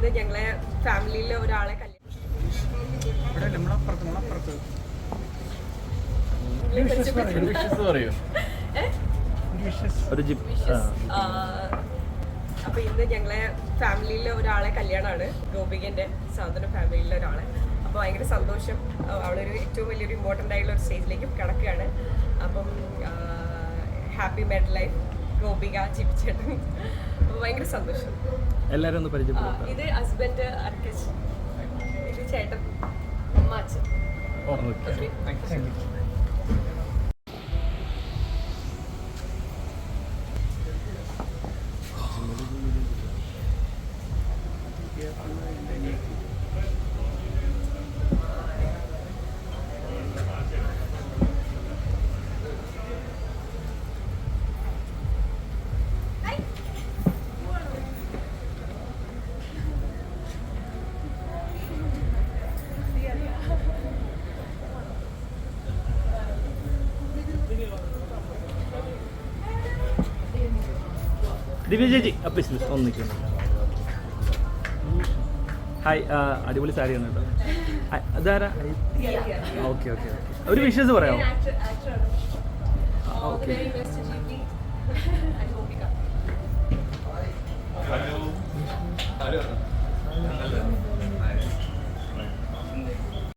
ഇന്ന് ഞങ്ങളെ ഫാമിലിയിലെ ഒരാളെ അപ്പൊ ഇന്ന് ഞങ്ങളെ ഫാമിലിയിലെ ഒരാളെ കല്യാണമാണ്, ഗോപികന്റെ സാധന ഫാമിലിയിലെ ഒരാളെ. അപ്പോൾ ഭയങ്കര സന്തോഷം. അവളൊരു ഏറ്റവും വലിയൊരു ഇമ്പോർട്ടൻ്റ് ആയിട്ടുള്ള ഒരു സ്റ്റേജിലേക്ക് കിടക്കുകയാണ്. അപ്പം ഹാപ്പി മാരീഡ് ലൈഫ് ഗോപിക ചിപ്പിച്ചേട്ടൻ. അപ്പോൾ ഭയങ്കര സന്തോഷം. എല്ലാവരും ഒന്ന് പരിചയപ്പെടുത്താം. ഇത് ഹസ്ബൻഡ് അർക്കസ്, ഇത് ചേട്ടൻ അമ്മ അച്ഛൻ. ദിവ്യ ചേച്ചി അപ്പം ഒന്നിക്കുന്നു. ഹായ്, അടിപൊളി സാരിയാണ് കേട്ടോ. അതാരാ? Okay okay okay. ഒരു വിഷസ് പറയാമോ? ഓക്കെ.